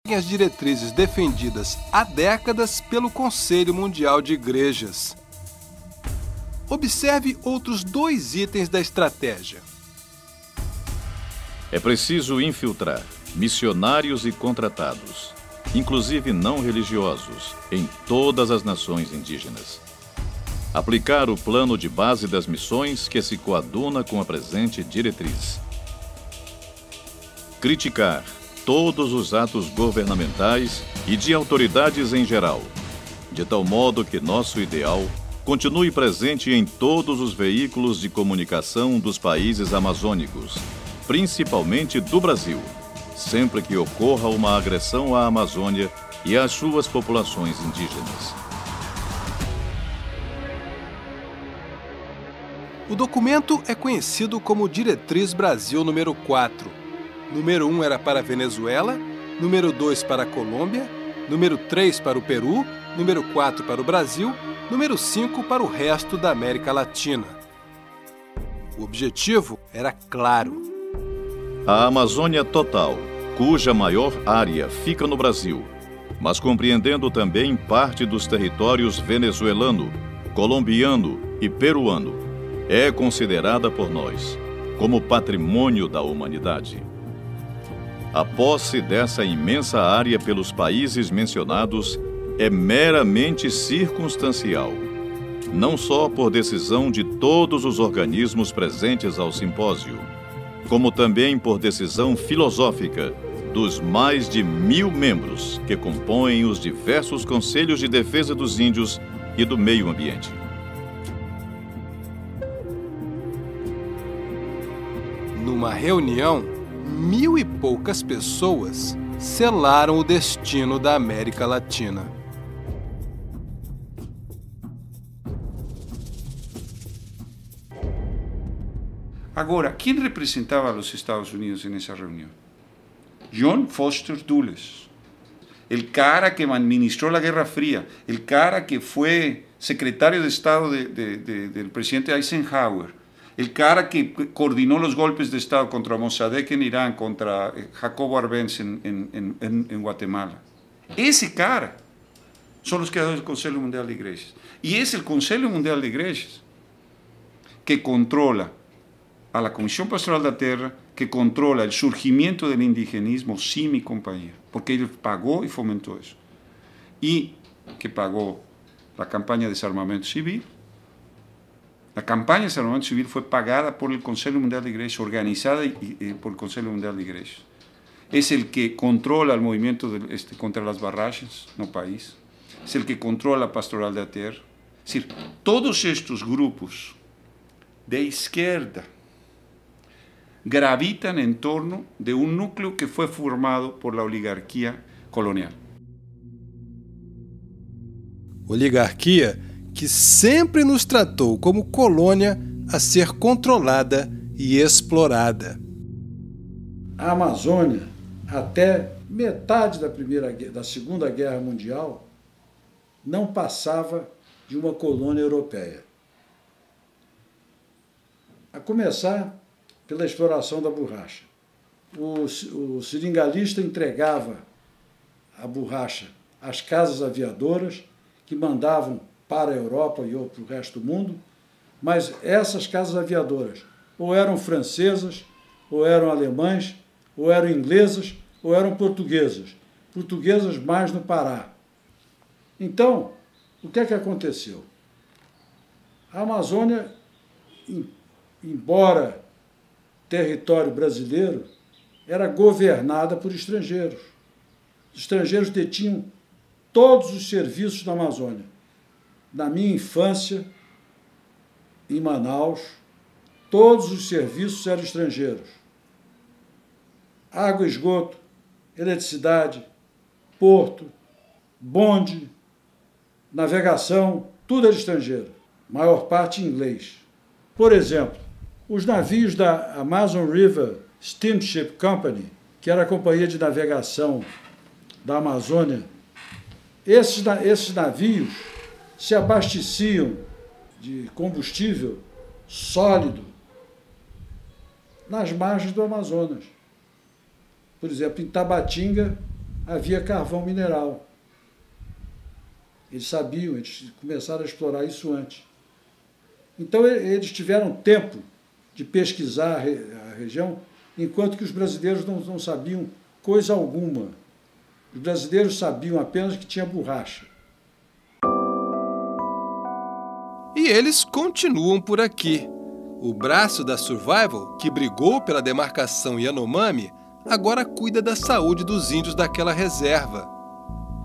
as diretrizes defendidas há décadas pelo Conselho Mundial de Igrejas. Observe outros 2 itens da estratégia. É preciso infiltrar missionários e contratados, inclusive não religiosos, em todas as nações indígenas. Aplicar o plano de base das missões que se coaduna com a presente diretriz. Criticar todos os atos governamentais e de autoridades em geral, de tal modo que nosso ideal continue presente em todos os veículos de comunicação dos países amazônicos, principalmente do Brasil, sempre que ocorra uma agressão à Amazônia e às suas populações indígenas. O documento é conhecido como Diretriz Brasil número 4. Número 1 era para a Venezuela, número 2 para a Colômbia, número 3 para o Peru, número 4 para o Brasil, número 5 para o resto da América Latina. O objetivo era claro. A Amazônia total, cuja maior área fica no Brasil, mas compreendendo também parte dos territórios venezuelano, colombiano e peruano, é considerada por nós como patrimônio da humanidade. A posse dessa imensa área pelos países mencionados é meramente circunstancial, não só por decisão de todos os organismos presentes ao simpósio, como também por decisão filosófica dos mais de 1000 membros que compõem os diversos Conselhos de Defesa dos Índios e do Meio Ambiente. Numa reunião, 1000 e poucas pessoas selaram o destino da América Latina. Agora, quem representava os Estados Unidos nessa reunião? John Foster Dulles, o cara que administrou a Guerra Fria, o cara que foi secretário de Estado do presidente Eisenhower, o cara que coordinou os golpes de Estado contra Mossadegh em Irã, contra Jacobo Arbenz em Guatemala. Esse cara são os criadores do Conselho Mundial de Igrejas. E é o Conselho Mundial de Igrejas que controla a la Comisión Pastoral da Terra, que controla o surgimento do indigenismo, CIM e companhia, porque ele pagou e fomentou isso. E que pagou a campanha de desarmamento civil. A campanha de desarmamento civil foi pagada por el Conselho Mundial de Igrejas, organizada por el Conselho Mundial de Igrejas. Es el que controla el movimiento contra las barragens no país. Es el que controla a Pastoral da Terra. Es decir, todos estos grupos de izquierda gravitan en torno de un núcleo que fue formado por la oligarquía colonial. Oligarquia que sempre nos tratou como colônia a ser controlada e explorada. A Amazônia, até metade da Segunda Guerra Mundial, não passava de uma colônia europeia. A começar pela exploração da borracha. O seringalista entregava a borracha às casas aviadoras, que mandavam para a Europa e para o resto do mundo, mas essas casas aviadoras ou eram francesas, ou eram alemães, ou eram inglesas, ou eram portuguesas. Portuguesas mais no Pará. Então, o que é que aconteceu? A Amazônia, embora território brasileiro, era governada por estrangeiros. Os estrangeiros detinham todos os serviços da Amazônia. Na minha infância, em Manaus, todos os serviços eram estrangeiros. Água, esgoto, eletricidade, porto, bonde, navegação, tudo era estrangeiro, maior parte em inglês. Por exemplo, os navios da Amazon River Steamship Company, que era a companhia de navegação da Amazônia, esses navios se abasteciam de combustível sólido nas margens do Amazonas. Por exemplo, em Tabatinga, havia carvão mineral. Eles sabiam, eles começaram a explorar isso antes. Então, eles tiveram tempo de pesquisar a região, enquanto que os brasileiros não sabiam coisa alguma. Os brasileiros sabiam apenas que tinha borracha. E eles continuam por aqui. O braço da Survival, que brigou pela demarcação Yanomami, agora cuida da saúde dos índios daquela reserva.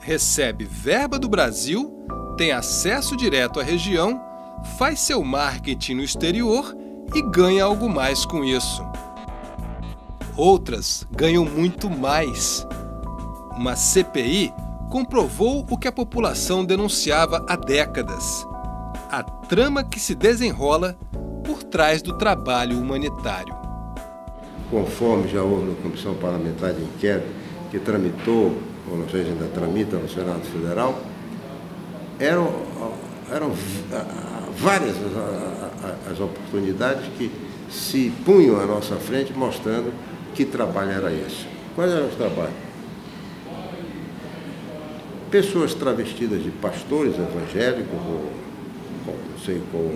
Recebe verba do Brasil, tem acesso direto à região, faz seu marketing no exterior e ganha algo mais com isso. Outras ganham muito mais. Uma CPI comprovou o que a população denunciava há décadas: a trama que se desenrola por trás do trabalho humanitário. Conforme já houve na Comissão Parlamentar de Inquérito, que tramitou, ou não sei se ainda tramita no Senado Federal, eram várias as oportunidades que se punham à nossa frente, mostrando que trabalho era esse. Quais eram os trabalhos? Pessoas travestidas de pastores evangélicos, ou não sei qual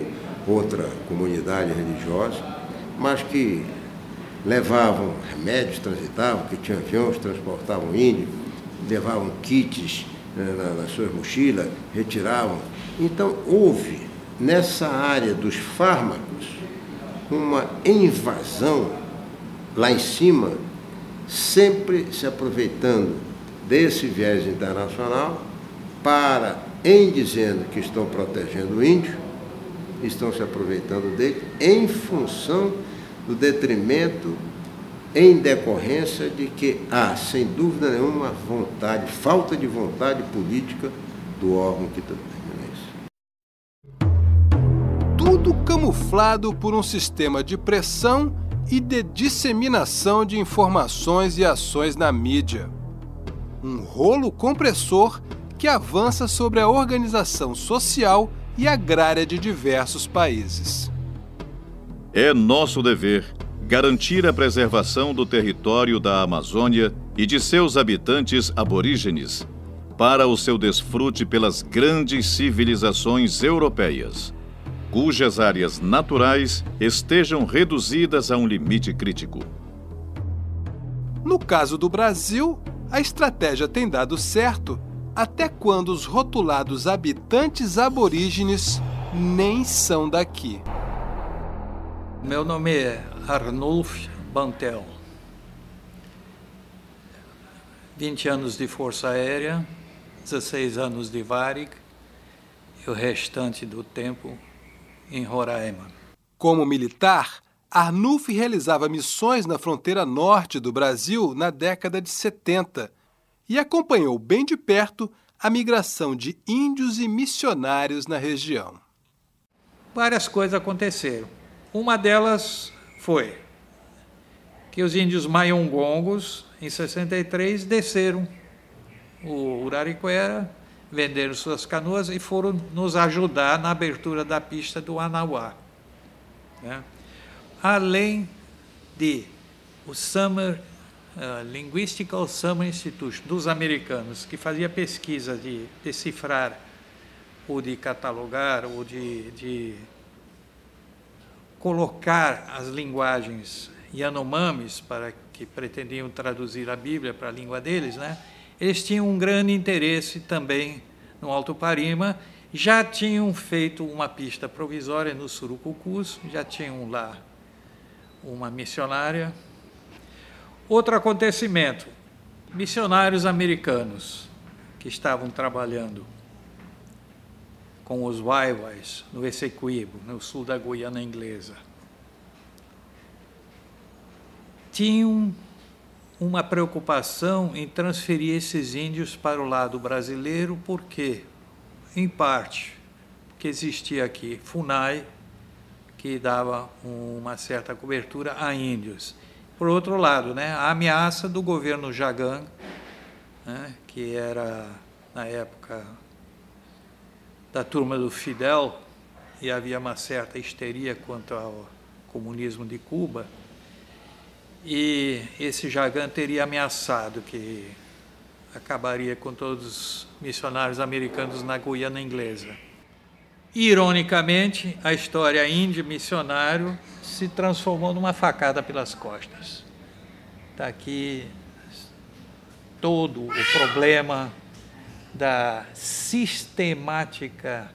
outra comunidade religiosa, mas que levavam remédios, transitavam, que tinham aviões, transportavam índios, levavam kits nas suas mochilas, retiravam. Então, houve, nessa área dos fármacos, uma invasão lá em cima, sempre se aproveitando desse viés internacional para, em dizendo que estão protegendo o índio, estão se aproveitando dele em função do detrimento, em decorrência de que há, sem dúvida nenhuma, falta de vontade política do órgão que determina isso. Tudo camuflado por um sistema de pressão e de disseminação de informações e ações na mídia. Um rolo compressor que avança sobre a organização social e agrária de diversos países. É nosso dever garantir a preservação do território da Amazônia e de seus habitantes aborígenes para o seu desfrute pelas grandes civilizações europeias, cujas áreas naturais estejam reduzidas a um limite crítico. No caso do Brasil, a estratégia tem dado certo até quando os rotulados habitantes aborígenes nem são daqui. Meu nome é Arnulf Bantel. 20 anos de Força Aérea, 16 anos de Varig e o restante do tempo em Roraima. Como militar, Arnulf realizava missões na fronteira norte do Brasil na década de 70 e acompanhou bem de perto a migração de índios e missionários na região. Várias coisas aconteceram. Uma delas foi que os índios Mayongongos, em 63, desceram o Uraricuera, venderam suas canoas e foram nos ajudar na abertura da pista do Anauá, né? Além de o Linguistical Summer Institute dos americanos, que fazia pesquisa de decifrar ou de catalogar ou de colocar as linguagens Yanomamis, para que pretendiam traduzir a Bíblia para a língua deles, né? Eles tinham um grande interesse também no Alto Parima, já tinham feito uma pista provisória no Surucucus, já tinham lá uma missionária. Outro acontecimento, missionários americanos que estavam trabalhando com os Waiwais no Essequibo, no sul da Guiana Inglesa, tinham uma preocupação em transferir esses índios para o lado brasileiro, porque, em parte, que existia aqui FUNAI, que dava uma certa cobertura a índios. Por outro lado, né, a ameaça do governo Jagan, né, que era, na época, da turma do Fidel, e havia uma certa histeria quanto ao comunismo de Cuba, e esse Jagan teria ameaçado que acabaria com todos os missionários americanos na Guiana Inglesa. Ironicamente, a história índio missionário se transformou numa facada pelas costas. Está aqui todo o problema da sistemática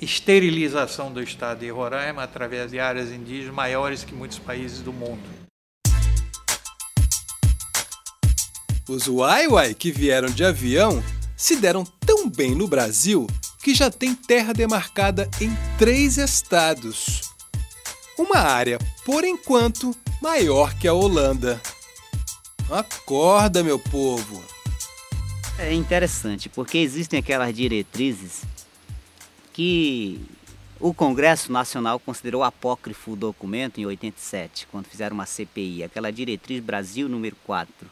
esterilização do estado de Roraima através de áreas indígenas maiores que muitos países do mundo. Os Waiwai que vieram de avião se deram tão bem no Brasil que já tem terra demarcada em 3 estados. Uma área, por enquanto, maior que a Holanda. Acorda, meu povo! É interessante, porque existem aquelas diretrizes que o Congresso Nacional considerou apócrifo o documento em 87, quando fizeram uma CPI, aquela diretriz Brasil número 4.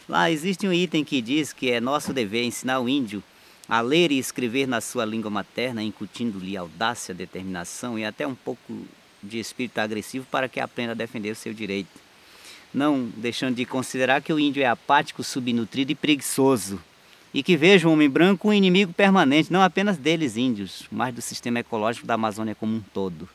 Lá existe um item que diz que é nosso dever ensinar o índio a ler e escrever na sua língua materna, incutindo-lhe audácia, determinação e até um pouco de espírito agressivo para que aprenda a defender o seu direito. Não deixando de considerar que o índio é apático, subnutrido e preguiçoso. E que veja o homem branco um inimigo permanente, não apenas deles índios, mas do sistema ecológico da Amazônia como um todo.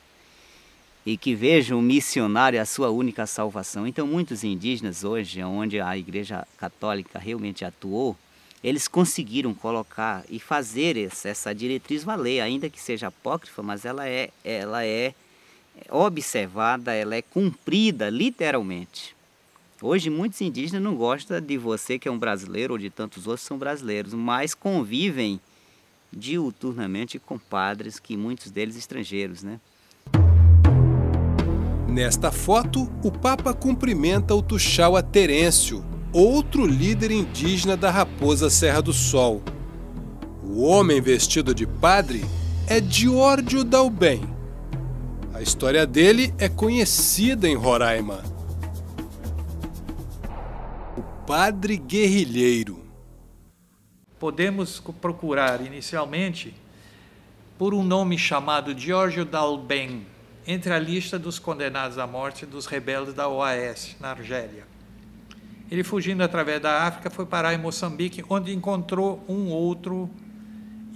E que veja o missionário a sua única salvação. Então muitos indígenas hoje, onde a Igreja Católica realmente atuou, eles conseguiram colocar e fazer essa diretriz valer, ainda que seja apócrifa, mas ela é observada, ela é cumprida literalmente. Hoje muitos indígenas não gostam de você que é um brasileiro ou de tantos outros que são brasileiros, mas convivem diuturnamente com padres, que muitos deles estrangeiros, né? Nesta foto, o Papa cumprimenta o Tuxaua Terêncio, outro líder indígena da Raposa Serra do Sol. O homem vestido de padre é Diórdio Dalben. A história dele é conhecida em Roraima. O padre guerrilheiro. Podemos procurar inicialmente por um nome chamado Diórdio Dalben, entre a lista dos condenados à morte dos rebeldes da OAS, na Argélia. Ele, fugindo através da África, foi parar em Moçambique, onde encontrou um outro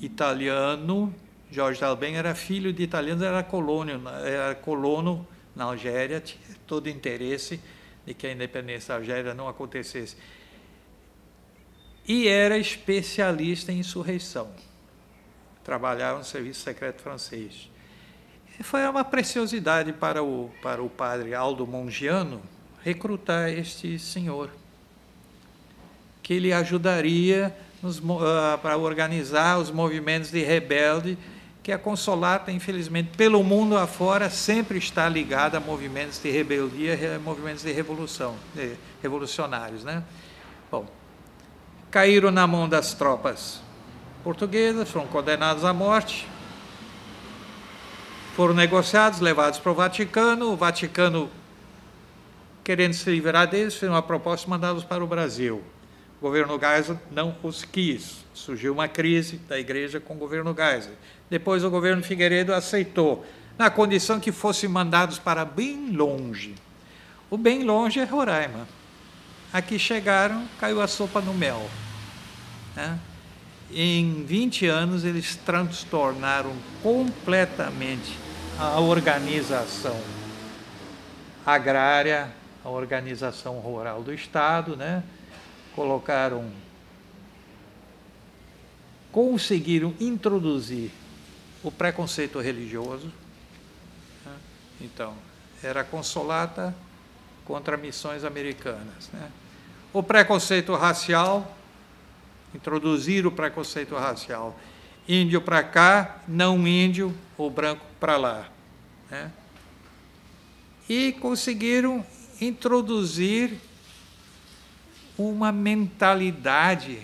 italiano. Jorge Dalben era filho de italianos, era colono na Algéria, tinha todo interesse de que a independência da Algéria não acontecesse. E era especialista em insurreição. Trabalhava no serviço secreto francês. E foi uma preciosidade para o padre Aldo Mongiano recrutar este senhor, que ele ajudaria para organizar os movimentos de rebelde, que a Consolata, infelizmente, pelo mundo afora, sempre está ligada a movimentos de rebeldia, movimentos de revolução, revolucionários, né? Bom, caíram na mão das tropas portuguesas, foram condenados à morte, foram negociados, levados para o Vaticano, querendo se livrar deles, fez uma proposta e mandá-los para o Brasil. O governo Geisel não os quis. Surgiu uma crise da igreja com o governo Geisel. Depois o governo Figueiredo aceitou, na condição que fossem mandados para bem longe. O bem longe é Roraima. Aqui chegaram, caiu a sopa no mel, né? Em 20 anos eles transtornaram completamente a organização agrária, a organização rural do Estado, né? Conseguiram introduzir o preconceito religioso, né? Então, era a Consolata contra missões americanas, né? O preconceito racial, introduzir o preconceito racial, índio para cá, não índio, ou branco para lá, né? E conseguiram introduzir uma mentalidade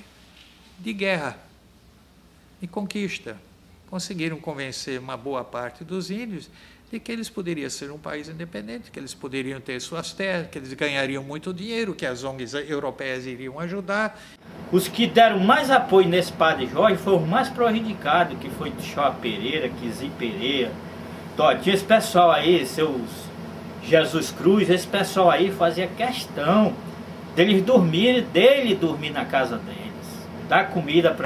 de guerra, de conquista. Conseguiram convencer uma boa parte dos índios de que eles poderiam ser um país independente, que eles poderiam ter suas terras, que eles ganhariam muito dinheiro, que as ONGs europeias iriam ajudar. Os que deram mais apoio nesse padre Jorge foram os mais prejudicados, que foi Tchó Pereira, Quizi Pereira, Totinho, esse pessoal aí, seus Jesus Cruz, esse pessoal aí fazia questão dele dormir na casa deles. dar comida para